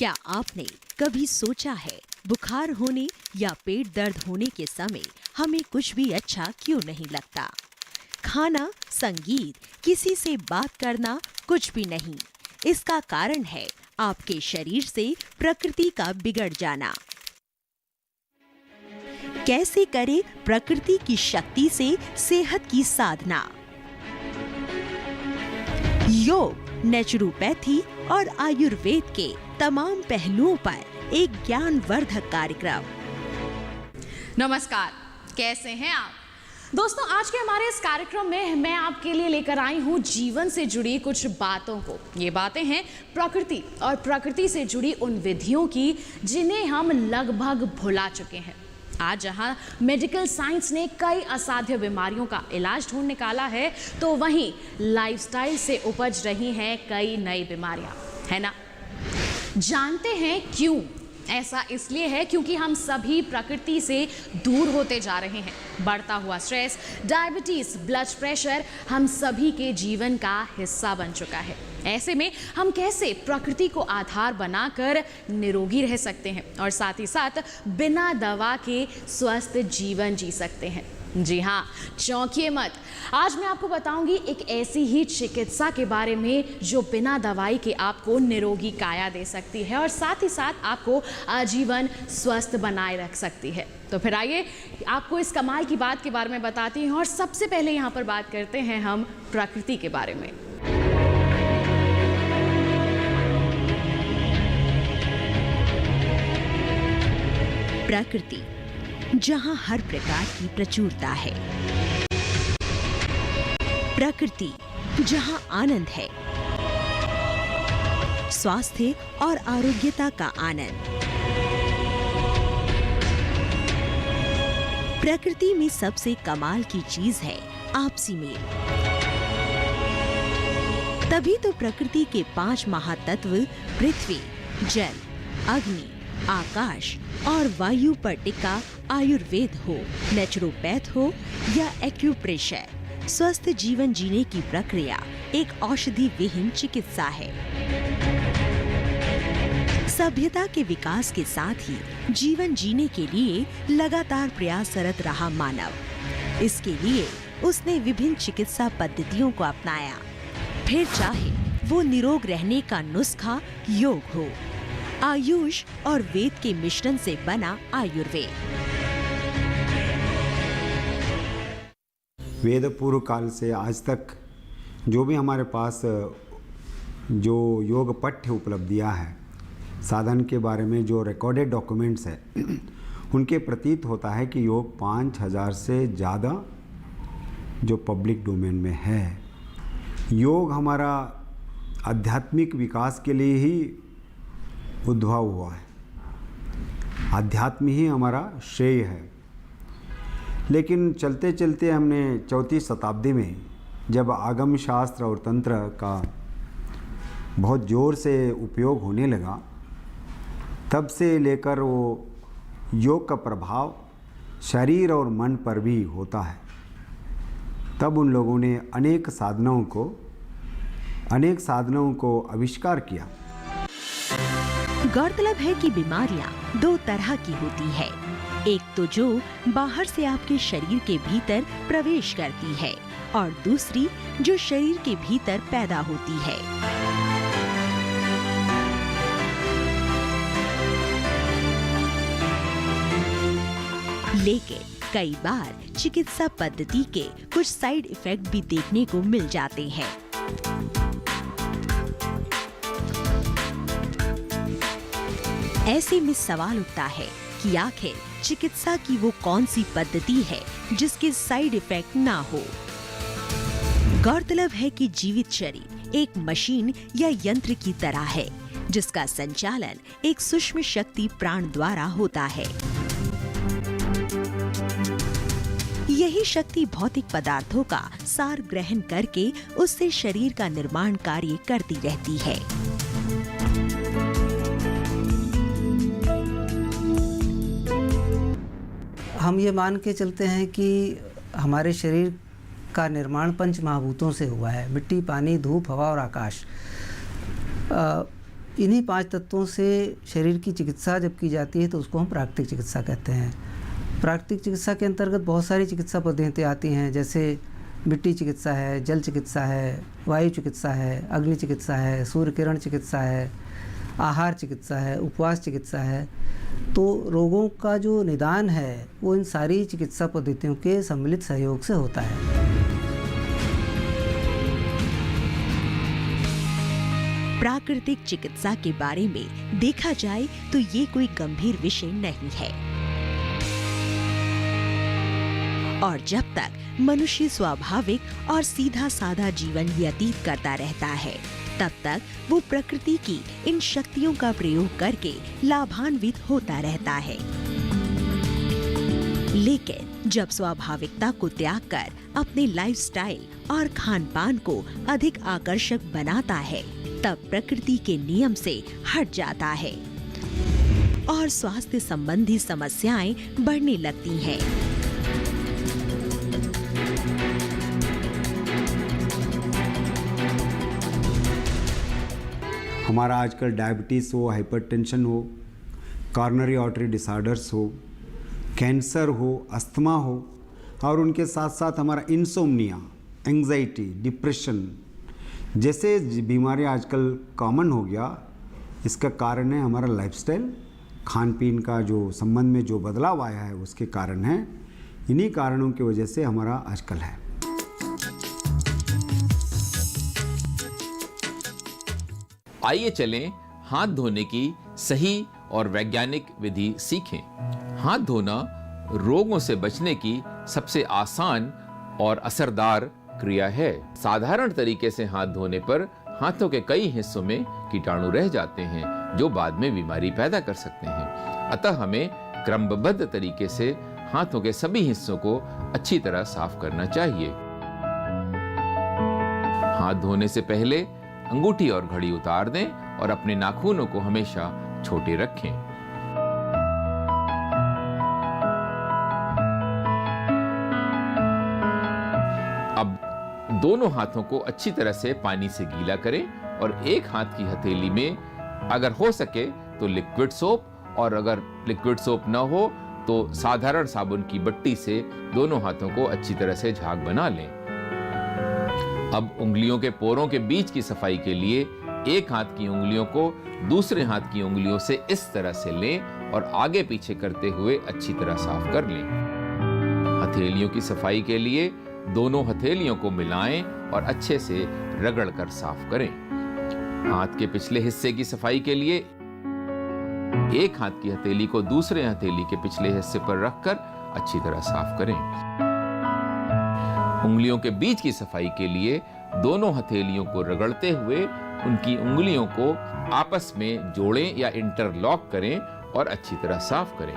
क्या आपने कभी सोचा है बुखार होने या पेट दर्द होने के समय हमें कुछ भी अच्छा क्यों नहीं लगता? खाना, संगीत, किसी से बात करना कुछ भी नहीं। इसका कारण है आपके शरीर से प्रकृति का बिगड़ जाना। कैसे करें प्रकृति की शक्ति से सेहत की साधना? योग, नेचुरोपैथी और आयुर्वेद के तमाम पहलुओं पर एक ज्ञानवर्धक कार्यक्रम। नमस्कार, कैसे हैं आप दोस्तों? आज के हमारे इस कार्यक्रम में मैं आपके लिए लेकर आई हूँ जीवन से जुड़ी कुछ बातों को। ये बातें हैं प्रकृति और प्रकृति से जुड़ी उन विधियों की जिन्हें हम लगभग भुला चुके हैं। आज जहां मेडिकल साइंस ने कई असाध्य बीमारियों का इलाज ढूंढ निकाला है, तो वहीं लाइफस्टाइल से उपज रही हैं कई नई बीमारियां, है ना? जानते हैं क्यों? ऐसा इसलिए है क्योंकि हम सभी प्रकृति से दूर होते जा रहे हैं। बढ़ता हुआ स्ट्रेस, डायबिटीज, ब्लड प्रेशर हम सभी के जीवन का हिस्सा बन चुका है। ऐसे में हम कैसे प्रकृति को आधार बनाकर निरोगी रह सकते हैं और साथ ही साथ बिना दवा के स्वस्थ जीवन जी सकते हैं? जी हाँ, चौंकिए मत। आज मैं आपको बताऊंगी एक ऐसी ही चिकित्सा के बारे में जो बिना दवाई के आपको निरोगी काया दे सकती है और साथ ही साथ आपको आजीवन स्वस्थ बनाए रख सकती है। तो फिर आइए आपको इस कमाल की बात के बारे में बताती हूँ और सबसे पहले यहाँ पर बात करते हैं हम प्रकृति के बारे में। प्रकृति, जहां हर प्रकार की प्रचुरता है। प्रकृति, जहां आनंद है, स्वास्थ्य और आरोग्यता का आनंद। प्रकृति में सबसे कमाल की चीज है आपसी मेल। तभी तो प्रकृति के 5 महातत्व पृथ्वी, जल, अग्नि, आकाश और वायु पर टिका आयुर्वेद हो, नेचुरोपैथ हो या एक्यूप्रेशर, स्वस्थ जीवन जीने की प्रक्रिया एक औषधि विहीन चिकित्सा है। सभ्यता के विकास के साथ ही जीवन जीने के लिए लगातार प्रयासरत रहा मानव। इसके लिए उसने विभिन्न चिकित्सा पद्धतियों को अपनाया, फिर चाहे वो निरोग रहने का नुस्खा योग हो, आयुष और वेद के मिश्रण से बना आयुर्वेद। वेद पूर्व काल से आज तक जो भी हमारे पास जो योग पठ्य उपलब्धियां हैं, साधन के बारे में जो रिकॉर्डेड डॉक्यूमेंट्स है, उनके प्रतीत होता है कि योग 5000 से ज़्यादा जो पब्लिक डोमेन में है। योग हमारा आध्यात्मिक विकास के लिए ही उद्भव हुआ है। आध्यात्म ही हमारा श्रेय है। लेकिन चलते चलते हमने 4वीं शताब्दी में जब आगम शास्त्र और तंत्र का बहुत ज़ोर से उपयोग होने लगा, तब से लेकर वो योग का प्रभाव शरीर और मन पर भी होता है। तब उन लोगों ने अनेक साधनों को आविष्कार किया। गौरतलब है कि बीमारियां 2 तरह की होती है। एक तो जो बाहर से आपके शरीर के भीतर प्रवेश करती है और दूसरी जो शरीर के भीतर पैदा होती है। लेकिन कई बार चिकित्सा पद्धति के कुछ साइड इफेक्ट भी देखने को मिल जाते हैं। ऐसे में सवाल उठता है कि आखिर चिकित्सा की वो कौन सी पद्धति है जिसके साइड इफेक्ट ना हो। गौरतलब है कि जीवित शरीर एक मशीन या यंत्र की तरह है जिसका संचालन एक सूक्ष्म शक्ति प्राण द्वारा होता है। यही शक्ति भौतिक पदार्थों का सार ग्रहण करके उससे शरीर का निर्माण कार्य करती रहती है। हम ये मान के चलते हैं कि हमारे शरीर का निर्माण 5 महाभूतों से हुआ है। मिट्टी, पानी, धूप, हवा और आकाश। इन्हीं 5 तत्वों से शरीर की चिकित्सा जब की जाती है तो उसको हम प्राकृतिक चिकित्सा कहते हैं। प्राकृतिक चिकित्सा के अंतर्गत बहुत सारी चिकित्सा पद्धतियाँ आती हैं, जैसे मिट्टी चिकित्सा है, जल चिकित्सा है, वायु चिकित्सा है, अग्नि चिकित्सा है, सूर्य किरण चिकित्सा है, आहार चिकित्सा है, उपवास चिकित्सा है। तो रोगों का जो निदान है वो इन सारी चिकित्सा पद्धतियों के सम्मिलित सहयोग से होता है। प्राकृतिक चिकित्सा के बारे में देखा जाए तो ये कोई गंभीर विषय नहीं है, और जब तक मनुष्य स्वाभाविक और सीधा साधा जीवन व्यतीत करता रहता है तब तक वो प्रकृति की इन शक्तियों का प्रयोग करके लाभान्वित होता रहता है। लेकिन जब स्वाभाविकता को त्याग कर अपने लाइफस्टाइल और खान-पान को अधिक आकर्षक बनाता है तब प्रकृति के नियम से हट जाता है और स्वास्थ्य संबंधी समस्याएं बढ़ने लगती हैं। हमारा आजकल डायबिटीज़ हो, हाइपरटेंशन हो, कॉर्नरी आर्टरी डिसऑर्डर्स हो, कैंसर हो, अस्थमा हो, और उनके साथ साथ हमारा इंसोम्निया, एंग्जाइटी, डिप्रेशन जैसे बीमारियां आजकल कॉमन हो गया। इसका कारण है हमारा लाइफस्टाइल, खान पीन का जो संबंध में जो बदलाव आया है उसके कारण है। इन्हीं कारणों की वजह से हमारा आजकल है। आइए चलें हाथ धोने की सही और वैज्ञानिक विधि सीखें। हाथ धोना रोगों से बचने की सबसे आसान और असरदार क्रिया है। साधारण तरीके से हाथ धोने पर हाथों के कई हिस्सों में कीटाणु रह जाते हैं जो बाद में बीमारी पैदा कर सकते हैं। अतः हमें क्रमबद्ध तरीके से हाथों के सभी हिस्सों को अच्छी तरह साफ करना चाहिए। हाथ धोने से पहले अंगूठी और घड़ी उतार दें और अपने नाखूनों को हमेशा छोटे रखें। अब दोनों हाथों को अच्छी तरह से पानी से गीला करें और एक हाथ की हथेली में अगर हो सके तो लिक्विड सोप, और अगर लिक्विड सोप न हो तो साधारण साबुन की बट्टी से दोनों हाथों को अच्छी तरह से झाग बना लें। अब उंगलियों के पोरों के बीच की सफाई के लिए एक हाथ की उंगलियों को दूसरे हाथ की उंगलियों से इस तरह से लें और आगे पीछे करते हुए अच्छी तरह साफ कर लें। हथेलियों की सफाई के लिए दोनों हथेलियों को मिलाएं और अच्छे से रगड़ कर साफ करें। हाथ के पिछले हिस्से की सफाई के लिए एक हाथ की हथेली को दूसरे हथेली के पिछले हिस्से पर रखकर अच्छी तरह साफ करें। उंगलियों के बीच की सफाई के लिए दोनों हथेलियों को रगड़ते हुए उनकी उंगलियों को आपस में जोड़ें या इंटरलॉक करें और अच्छी तरह साफ करें।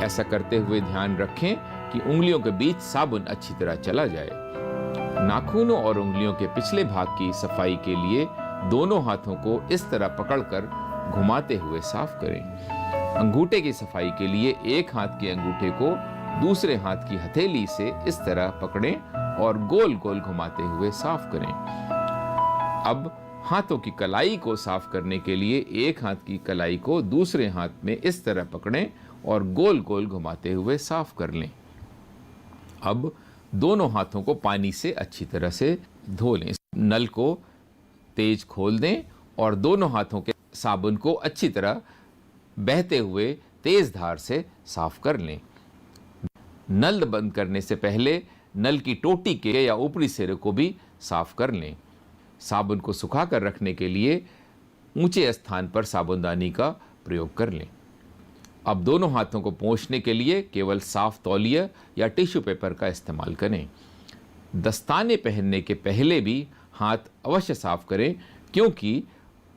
ऐसा करते हुए ध्यान रखें कि उंगलियों के बीच साबुन अच्छी तरह चला जाए। नाखूनों और उंगलियों के पिछले भाग की सफाई के लिए दोनों हाथों को इस तरह पकड़कर घुमाते हुए साफ करें। अंगूठे की सफाई के लिए एक हाथ के अंगूठे को दूसरे हाथ की हथेली से इस तरह पकड़ें और गोल गोल घुमाते हुए साफ करें। अब हाथों की कलाई को साफ करने के लिए एक हाथ की कलाई को दूसरे हाथ में इस तरह पकड़ें और गोल गोल घुमाते हुए साफ कर लें। अब दोनों हाथों को पानी से अच्छी तरह से धो लें। नल को तेज खोल दें और दोनों हाथों के साबुन को अच्छी तरह बहते हुए तेज धार से साफ कर लें। नल बंद करने से पहले नल की टोटी के या ऊपरी सिरे को भी साफ कर लें। साबुन को सुखाकर रखने के लिए ऊंचे स्थान पर साबुनदानी का प्रयोग कर लें। अब दोनों हाथों को पोंछने के लिए केवल साफ तौलिया या टिश्यू पेपर का इस्तेमाल करें। दस्ताने पहनने के पहले भी हाथ अवश्य साफ करें, क्योंकि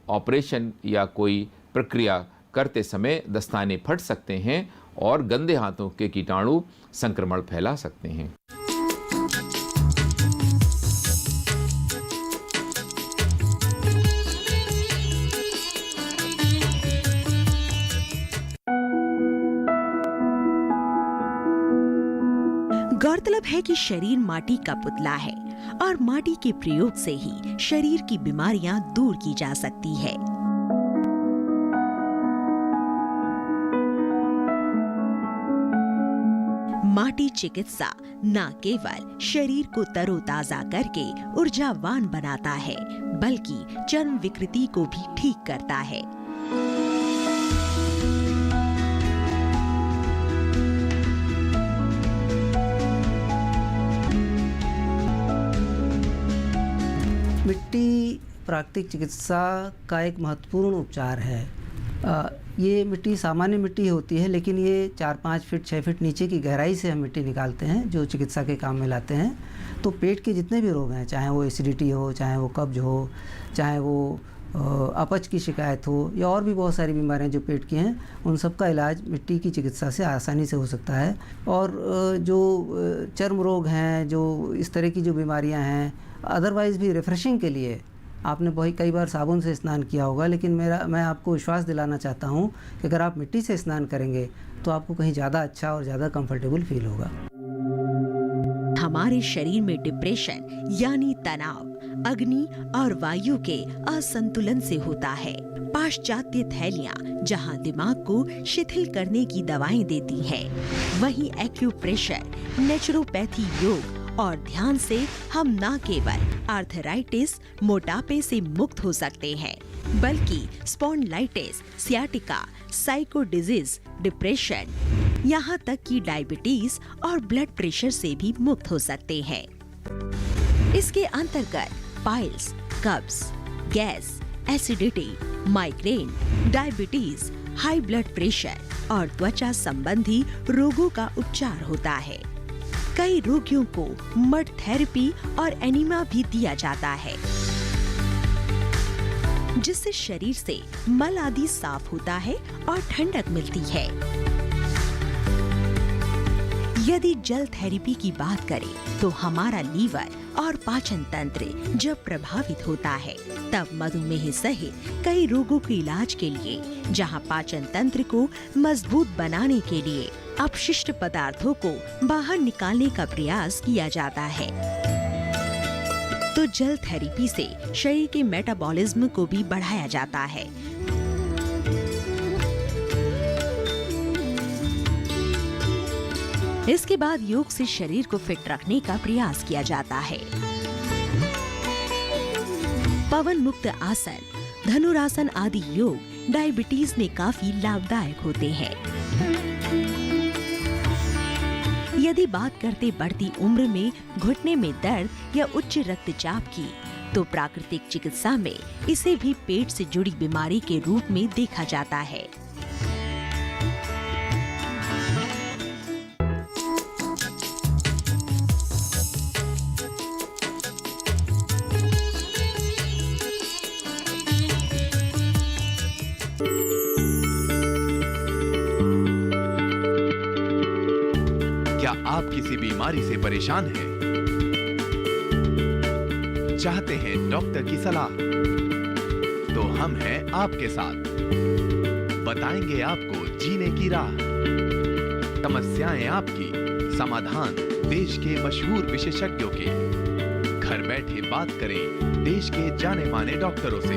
ऑपरेशन या कोई प्रक्रिया करते समय दस्ताने फट सकते हैं और गंदे हाथों के कीटाणु संक्रमण फैला सकते हैं। गौरतलब है कि शरीर माटी का पुतला है और माटी के प्रयोग से ही शरीर की बीमारियां दूर की जा सकती है। माटी चिकित्सा न केवल शरीर को तरोताजा करके ऊर्जावान बनाता है, बल्कि चर्म विकृति को भी ठीक करता है। मिट्टी प्राकृतिक चिकित्सा का एक महत्वपूर्ण उपचार है। ये मिट्टी सामान्य मिट्टी होती है, लेकिन ये 4-5 फीट 6 फीट नीचे की गहराई से हम मिट्टी निकालते हैं जो चिकित्सा के काम में लाते हैं। तो पेट के जितने भी रोग हैं, चाहे वो एसिडिटी हो, चाहे वो कब्ज हो, चाहे वो अपच की शिकायत हो, या और भी बहुत सारी बीमारियां जो पेट की हैं, उन सब का इलाज मिट्टी की चिकित्सा से आसानी से हो सकता है। और जो चर्म रोग हैं, जो इस तरह की जो बीमारियां हैं, अदरवाइज़ भी रिफ्रेशिंग के लिए आपने बहुत कई बार साबुन से स्नान किया होगा, लेकिन मैं आपको विश्वास दिलाना चाहता हूँ कि अगर आप मिट्टी से स्नान करेंगे तो आपको कहीं ज़्यादा अच्छा और ज़्यादा कंफर्टेबल फील होगा। हमारे शरीर में डिप्रेशन यानी तनाव अग्नि और वायु के असंतुलन से होता है। पाश्चात्य थैलियाँ जहाँ दिमाग को शिथिल करने की दवाएं देती हैं, वहीं एक्यूप्रेशर, नेचुरोपैथी, योग और ध्यान से हम न केवल आर्थराइटिस, मोटापे से मुक्त हो सकते हैं, बल्कि spondylitis, sciatica, psycho disease, depression, यहाँ तक कि डायबिटीज और ब्लड प्रेशर से भी मुक्त हो सकते हैं। इसके अंतर्गत पाइल्स, कब्ज, gas, acidity, migraine, diabetes, high blood pressure और त्वचा संबंधी रोगों का उपचार होता है। कई रोगियों को मड थेरेपी और एनीमा भी दिया जाता है, जिससे शरीर से मल आदि साफ होता है और ठंडक मिलती है। यदि जल थेरेपी की बात करें तो हमारा लीवर और पाचन तंत्र जब प्रभावित होता है, तब मधुमेह सहित कई रोगों के इलाज के लिए, जहां पाचन तंत्र को मजबूत बनाने के लिए अपशिष्ट पदार्थों को बाहर निकालने का प्रयास किया जाता है, तो जल थेरेपी से शरीर के मेटाबॉलिज्म को भी बढ़ाया जाता है। इसके बाद योग से शरीर को फिट रखने का प्रयास किया जाता है। पवन मुक्त आसन, धनुरासन आदि योग डायबिटीज में काफी लाभदायक होते हैं। यदि बात करते बढ़ती उम्र में घुटने में दर्द या उच्च रक्तचाप की, तो प्राकृतिक चिकित्सा में इसे भी पेट से जुड़ी बीमारी के रूप में देखा जाता है। क्या आप किसी बीमारी से परेशान हैं? चाहते हैं डॉक्टर की सलाह? तो हम हैं आपके साथ। बताएंगे आपको जीने की राह। समस्याएं आपकी, समाधान देश के मशहूर विशेषज्ञों के। घर बैठे बात करें देश के जाने माने डॉक्टरों से।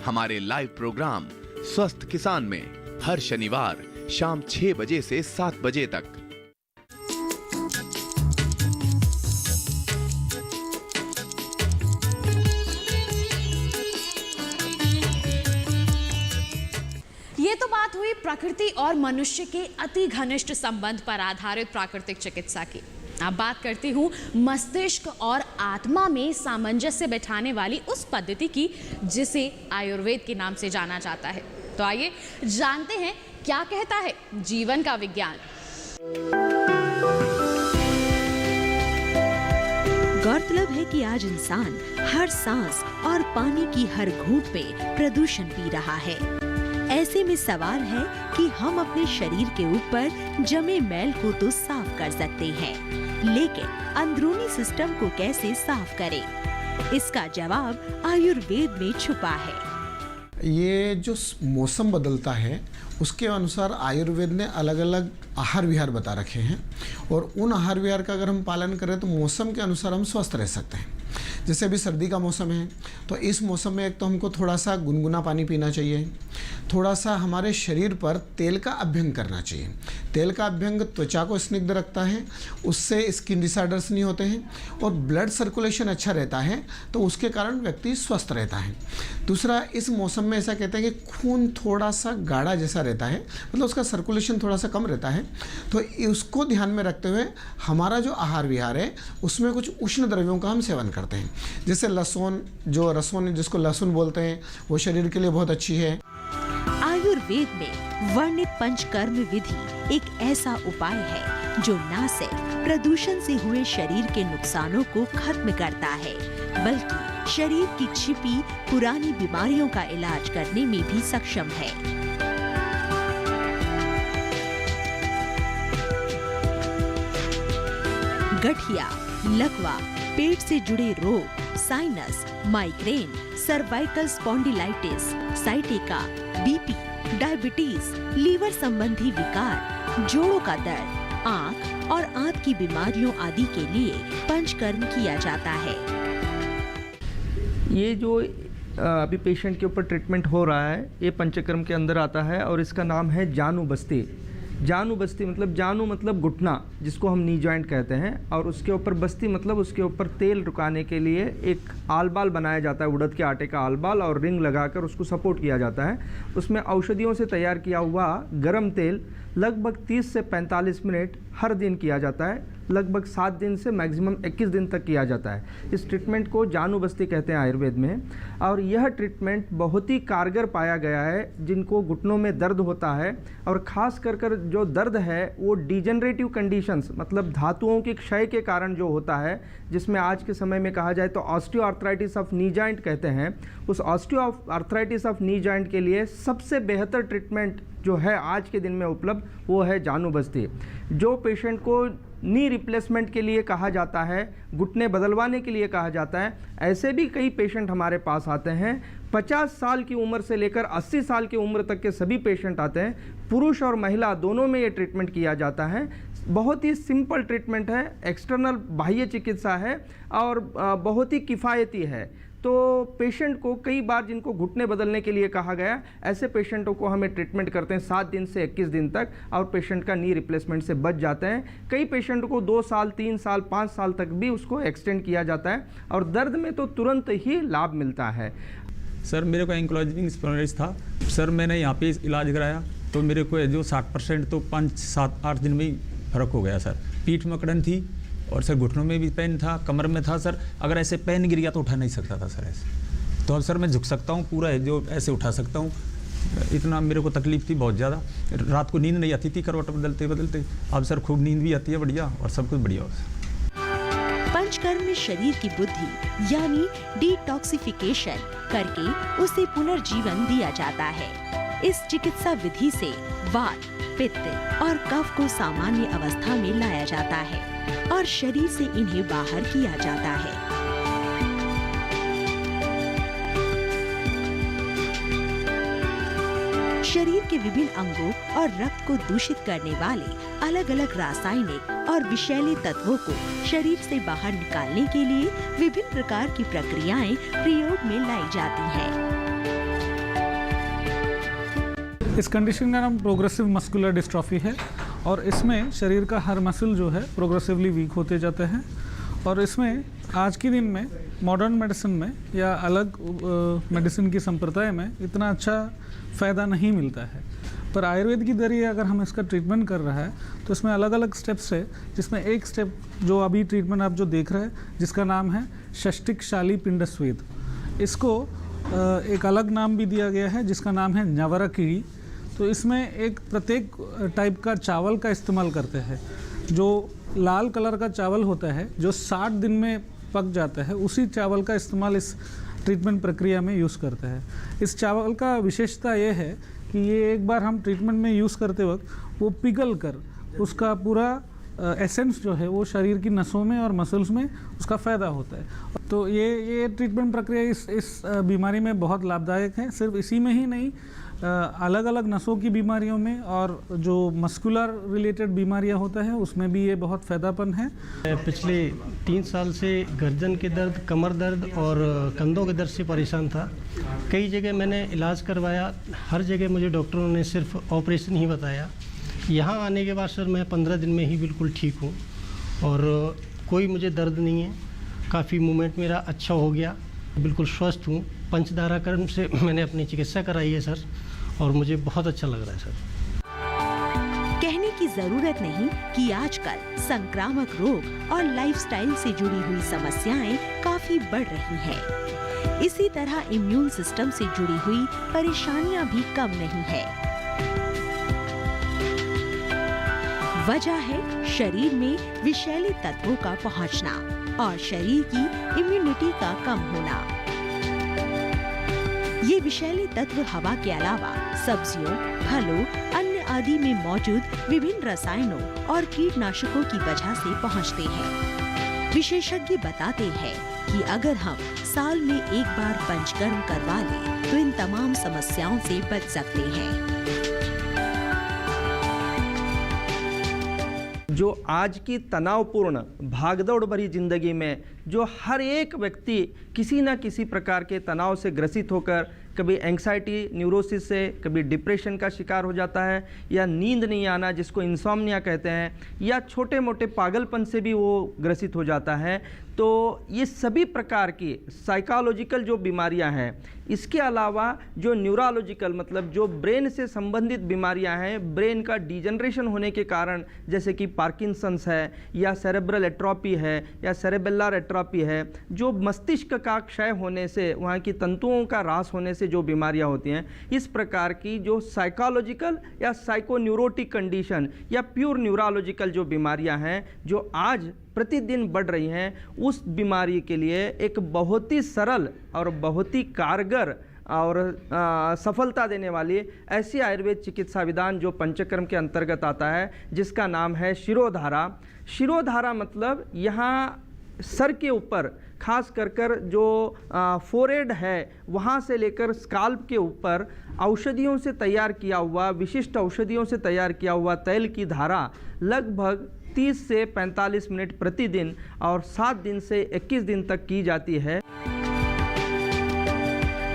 हमारे लाइव प्रोग्राम स्वस्थ किसान में हर शनिवार शाम 6 बजे से 7 बजे तक। ये तो बात हुई प्रकृति और मनुष्य के अति घनिष्ठ संबंध पर आधारित प्राकृतिक चिकित्सा की। अब बात करती हूँ मस्तिष्क और आत्मा में सामंजस्य बैठाने वाली उस पद्धति की जिसे आयुर्वेद के नाम से जाना जाता है। तो आइए जानते हैं क्या कहता है जीवन का विज्ञान। गौरतलब है कि आज इंसान हर सांस और पानी की हर घूंट में प्रदूषण पी रहा है। ऐसे में सवाल है कि हम अपने शरीर के ऊपर जमे मैल को तो साफ कर सकते हैं, लेकिन अंदरूनी सिस्टम को कैसे साफ करें? इसका जवाब आयुर्वेद में छुपा है। ये जो मौसम बदलता है उसके अनुसार आयुर्वेद ने अलग अलग आहार विहार बता रखे हैं, और उन आहार विहार का अगर हम पालन करें तो मौसम के अनुसार हम स्वस्थ रह सकते हैं। जैसे अभी सर्दी का मौसम है, तो इस मौसम में एक तो हमको थोड़ा सा गुनगुना पानी पीना चाहिए, थोड़ा सा हमारे शरीर पर तेल का अभ्यंग करना चाहिए। तेल का अभ्यंग त्वचा को स्निग्ध रखता है, उससे स्किन डिसऑर्डर्स नहीं होते हैं और ब्लड सर्कुलेशन अच्छा रहता है, तो उसके कारण व्यक्ति स्वस्थ रहता है। दूसरा, इस मौसम में ऐसा कहते हैं कि खून थोड़ा सा गाढ़ा जैसा रहता है, मतलब उसका सर्कुलेशन थोड़ा सा कम रहता है, तो उसको ध्यान में रखते हुए हमारा जो आहार विहार है उसमें कुछ उष्ण द्रव्यों का हम सेवन करते हैं। जैसे लहसुन, जो रसोन जिसको लहसुन बोलते हैं, वो शरीर के लिए बहुत अच्छी है। आयुर्वेद में वर्णित पंचकर्म विधि एक ऐसा उपाय है जो न सिर्फ प्रदूषण से हुए शरीर के नुकसानों को खत्म करता है, बल्कि शरीर की छिपी पुरानी बीमारियों का इलाज करने में भी सक्षम है। गठिया, लकवा, पेट से जुड़े रोग, sinus, migraine, cervical spondylitis, sciatica, BP, diabetes, liver संबंधी विकार, जोड़ों का दर्द, आंख और आंत की बीमारियों आदि के लिए पंचकर्म किया जाता है। ये जो अभी पेशेंट के ऊपर ट्रीटमेंट हो रहा है, ये पंचकर्म के अंदर आता है और इसका नाम है जानु बस्ती। जानु बस्ती मतलब जानु मतलब घुटना, जिसको हम नी जॉइंट कहते हैं, और उसके ऊपर बस्ती मतलब उसके ऊपर तेल रुकाने के लिए एक आलबाल बनाया जाता है, उड़द के आटे का आलबाल, और रिंग लगाकर उसको सपोर्ट किया जाता है। उसमें औषधियों से तैयार किया हुआ गरम तेल लगभग 30 से 45 मिनट हर दिन किया जाता है, लगभग 7 दिन से मैक्सिमम 21 दिन तक किया जाता है। इस ट्रीटमेंट को जानु बस्ती कहते हैं आयुर्वेद में, और यह ट्रीटमेंट बहुत ही कारगर पाया गया है जिनको घुटनों में दर्द होता है, और ख़ास कर जो दर्द है वो डिजेनरेटिव कंडीशंस मतलब धातुओं के क्षय के कारण जो होता है, जिसमें आज के समय में कहा जाए तो ऑस्टियोआर्थराइटिस ऑफ नी जॉइंट कहते हैं। उस ऑस्टियोआर्थराइटिस ऑफ नी जॉइंट के लिए सबसे बेहतर ट्रीटमेंट जो है आज के दिन में उपलब्ध, वो है जानु बस्ती। जो पेशेंट को नी रिप्लेसमेंट के लिए कहा जाता है, घुटने बदलवाने के लिए कहा जाता है, ऐसे भी कई पेशेंट हमारे पास आते हैं। 50 साल की उम्र से लेकर 80 साल की उम्र तक के सभी पेशेंट आते हैं। पुरुष और महिला दोनों में ये ट्रीटमेंट किया जाता है। बहुत ही सिंपल ट्रीटमेंट है, एक्सटर्नल बाह्य चिकित्सा है और बहुत ही किफ़ायती है। तो पेशेंट को कई बार जिनको घुटने बदलने के लिए कहा गया, ऐसे पेशेंटों को हमें ट्रीटमेंट करते हैं 7 दिन से 21 दिन तक, और पेशेंट का नी रिप्लेसमेंट से बच जाते हैं। कई पेशेंट को 2 साल, 3 साल, 5 साल तक भी उसको एक्सटेंड किया जाता है, और दर्द में तो तुरंत ही लाभ मिलता है। सर मेरे को एंक्लोजिंग स्पॉन्डिलाइटिस था सर, मैंने यहाँ पे इलाज कराया तो मेरे को जो 60% तो 5, 7, 8 दिन में ही फ़र्क हो गया सर। पीठ में अकड़न थी और सर घुटनों में भी पेन था, कमर में था सर। अगर ऐसे पेन गिर गया तो उठा नहीं सकता था सर ऐसे। तो अब सर मैं झुक सकता हूँ पूरा, जो ऐसे उठा सकता हूँ। इतना मेरे को तकलीफ थी बहुत ज़्यादा, रात को नींद नहीं आती थी करवट बदलते बदलते। अब सर खूब नींद भी आती है बढ़िया, और सब कुछ बढ़िया हो सर। पंचकर्म में शरीर की बुद्धि यानी डिटॉक्सिफिकेशन करके उसे पुनर्जीवन दिया जाता है। इस चिकित्सा विधि से वात, पित्त और कफ को सामान्य अवस्था में लाया जाता है और शरीर से इन्हें बाहर किया जाता है। शरीर के विभिन्न अंगों और रक्त को दूषित करने वाले अलग अलग रासायनिक और विषैले तत्वों को शरीर से बाहर निकालने के लिए विभिन्न प्रकार की प्रक्रियाएं प्रयोग में लाई जाती हैं। इस कंडीशन का नाम प्रोग्रेसिव मस्कुलर डिस्ट्रॉफी है, और इसमें शरीर का हर मसल जो है प्रोग्रेसिवली वीक होते जाते हैं। और इसमें आज के दिन में मॉडर्न मेडिसिन में या अलग मेडिसिन की संप्रदाय में इतना अच्छा फ़ायदा नहीं मिलता है, पर आयुर्वेद के जरिए अगर हम इसका ट्रीटमेंट कर रहा है तो इसमें अलग अलग स्टेप्स है, जिसमें एक स्टेप जो अभी ट्रीटमेंट आप जो देख रहे हैं जिसका नाम है षष्टिक शाली पिंड स्वेद, इसको एक अलग नाम भी दिया गया है जिसका नाम है न्यवरकीड़ी। तो इसमें एक प्रत्येक टाइप का चावल का इस्तेमाल करते हैं। जो लाल कलर का चावल होता है जो 60 दिन में पक जाता है, उसी चावल का इस्तेमाल इस ट्रीटमेंट प्रक्रिया में यूज़ करते हैं। इस चावल का विशेषता ये है कि ये एक बार हम ट्रीटमेंट में यूज़ करते वक्त वो पिघल कर उसका पूरा एसेंस जो है वो शरीर की नसों में और मसल्स में उसका फ़ायदा होता है। तो ये ट्रीटमेंट प्रक्रिया इस बीमारी में बहुत लाभदायक है। सिर्फ इसी में ही नहीं, अलग अलग नसों की बीमारियों में और जो मस्कुलर रिलेटेड बीमारियां होता है उसमें भी ये बहुत फ़ायदापन है। पिछले 3 साल से गर्दन के दर्द, कमर दर्द और कंधों के दर्द से परेशान था। कई जगह मैंने इलाज करवाया, हर जगह मुझे डॉक्टरों ने सिर्फ ऑपरेशन ही बताया। यहाँ आने के बाद सर मैं 15 दिन में ही बिल्कुल ठीक हूँ और कोई मुझे दर्द नहीं है। काफ़ी मूवमेंट मेरा अच्छा हो गया, बिल्कुल स्वस्थ हूँ। पंचधारा कर्म से मैंने अपनी चिकित्सा कराई है सर और मुझे बहुत अच्छा लग रहा है सर। कहने की जरूरत नहीं कि आजकल संक्रामक रोग और लाइफस्टाइल से जुड़ी हुई समस्याएं काफी बढ़ रही हैं। इसी तरह इम्यून सिस्टम से जुड़ी हुई परेशानियां भी कम नहीं है। वजह है शरीर में विषैले तत्वों का पहुंचना और शरीर की इम्यूनिटी का कम होना। ये विषैले तत्व हवा के अलावा सब्जियों, फलों, अन्न आदि में मौजूद विभिन्न रसायनों और कीटनाशकों की वजह से पहुंचते हैं। विशेषज्ञ बताते हैं कि अगर हम साल में एक बार पंचकर्म करवा लें तो इन तमाम समस्याओं से बच सकते हैं। जो आज की तनावपूर्ण भागदौड़ भरी जिंदगी में जो हर एक व्यक्ति किसी न किसी प्रकार के तनाव से ग्रसित होकर कभी एंग्जाइटी न्यूरोसिस से, कभी डिप्रेशन का शिकार हो जाता है, या नींद नहीं आना जिसको इंसोम्निया कहते हैं, या छोटे मोटे पागलपन से भी वो ग्रसित हो जाता है। तो ये सभी प्रकार की साइकोलॉजिकल जो बीमारियां हैं, इसके अलावा जो न्यूरोलॉजिकल मतलब जो ब्रेन से संबंधित बीमारियां हैं, ब्रेन का डिजनरेशन होने के कारण जैसे कि पार्किंसंस है या सेरेब्रल एट्रोपी है या सेरेबेलर एट्रोपी है, जो मस्तिष्क का क्षय होने से, वहाँ की तंतुओं का ह्रास होने से जो बीमारियां होती हैं, इस प्रकार की जो साइकोलॉजिकल या साइकोन्यूरोटिक कंडीशन या प्योर न्यूरोलॉजिकल जो बीमारियां हैं जो आज प्रतिदिन बढ़ रही हैं, उस बीमारी के लिए एक बहुत ही सरल और बहुत ही कारगर और सफलता देने वाली ऐसी आयुर्वेद चिकित्सा विधान जो पंचकर्म के अंतर्गत आता है, जिसका नाम है शिरोधारा। शिरोधारा मतलब यहाँ सर के ऊपर खास कर जो फोरहेड है वहाँ से लेकर स्काल्प के ऊपर औषधियों से तैयार किया हुआ, विशिष्ट औषधियों से तैयार किया हुआ तेल की धारा लगभग 30 से 45 मिनट प्रतिदिन और 7 दिन से 21 दिन तक की जाती है।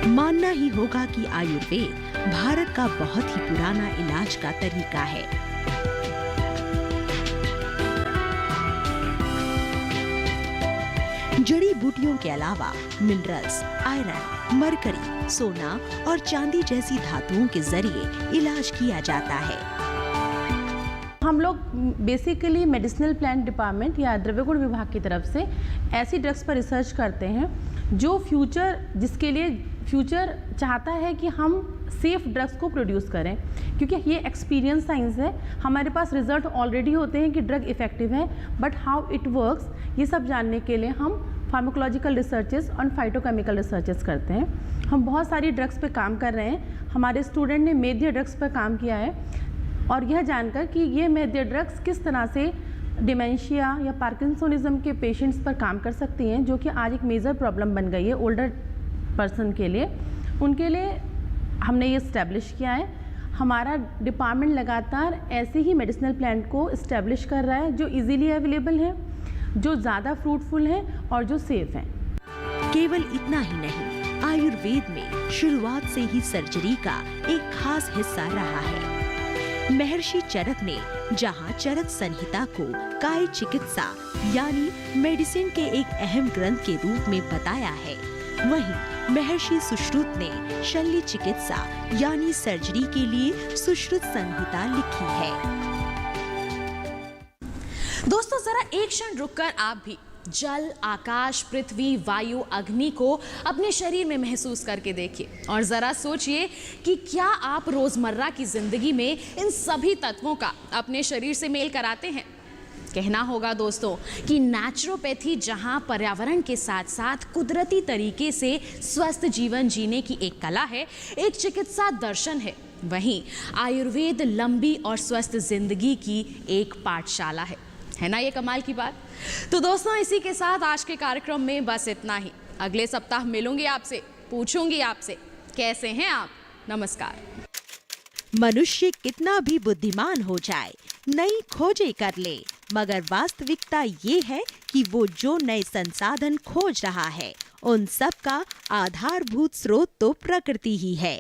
मानना ही होगा कि आयुर्वेद भारत का बहुत ही पुराना इलाज का तरीका है। जड़ी बूटियों के अलावा मिनरल्स, आयरन, मरकरी, सोना और चांदी जैसी धातुओं के जरिए इलाज किया जाता है। हम लोग बेसिकली मेडिसिनल प्लांट डिपार्टमेंट या द्रव्यगुण विभाग की तरफ से ऐसी ड्रग्स पर रिसर्च करते हैं जो जिसके लिए फ्यूचर चाहता है कि हम सेफ ड्रग्स को प्रोड्यूस करें, क्योंकि ये एक्सपीरियंस साइंस है। हमारे पास रिजल्ट ऑलरेडी होते हैं कि ड्रग इफेक्टिव है, बट हाउ इट वर्क्स ये सब जानने के लिए हम फार्माकोलॉजिकल रिसर्चेस और फाइटोकेमिकल रिसर्चेस करते हैं। हम बहुत सारी ड्रग्स पे काम कर रहे हैं। हमारे स्टूडेंट ने मेद्य ड्रग्स पर काम किया है और यह जानकर कि ये मेद्य ड्रग्स किस तरह से डिमेंशिया या पार्किंसोनिज्म के पेशेंट्स पर काम कर सकती हैं, जो कि आज एक मेजर प्रॉब्लम बन गई है ओल्डर पर्सन के लिए, उनके लिए हमने ये इस्टेब्लिश किया है। हमारा डिपार्टमेंट लगातार ऐसे ही मेडिसिनल प्लांट को इस्टेब्लिश कर रहा है जो इजीली अवेलेबल है, जो ज़्यादा फ्रूटफुल हैं और जो सेफ हैं। केवल इतना ही नहीं, आयुर्वेद में शुरुआत से ही सर्जरी का एक खास हिस्सा रहा है। महर्षि चरक ने जहां चरक संहिता को काय चिकित्सा यानी मेडिसिन के एक अहम ग्रंथ के रूप में बताया है, वहीं महर्षि सुश्रुत ने शल्य चिकित्सा यानी सर्जरी के लिए सुश्रुत संहिता लिखी है। दोस्तों जरा एक क्षण रुककर आप भी जल, आकाश, पृथ्वी, वायु, अग्नि को अपने शरीर में महसूस करके देखिए और ज़रा सोचिए कि क्या आप रोज़मर्रा की ज़िंदगी में इन सभी तत्वों का अपने शरीर से मेल कराते हैं। कहना होगा दोस्तों कि नेचुरोपैथी जहां पर्यावरण के साथ साथ कुदरती तरीके से स्वस्थ जीवन जीने की एक कला है, एक चिकित्सा दर्शन है, वहीं आयुर्वेद लंबी और स्वस्थ जिंदगी की एक पाठशाला है ना ये कमाल की बात। तो दोस्तों इसी के साथ आज के कार्यक्रम में बस इतना ही। अगले सप्ताह मिलूंगी आपसे, पूछूंगी आपसे कैसे हैं आप। नमस्कार। मनुष्य कितना भी बुद्धिमान हो जाए, नई खोजें कर ले, मगर वास्तविकता ये है कि वो जो नए संसाधन खोज रहा है, उन सब का आधारभूत स्रोत तो प्रकृति ही है।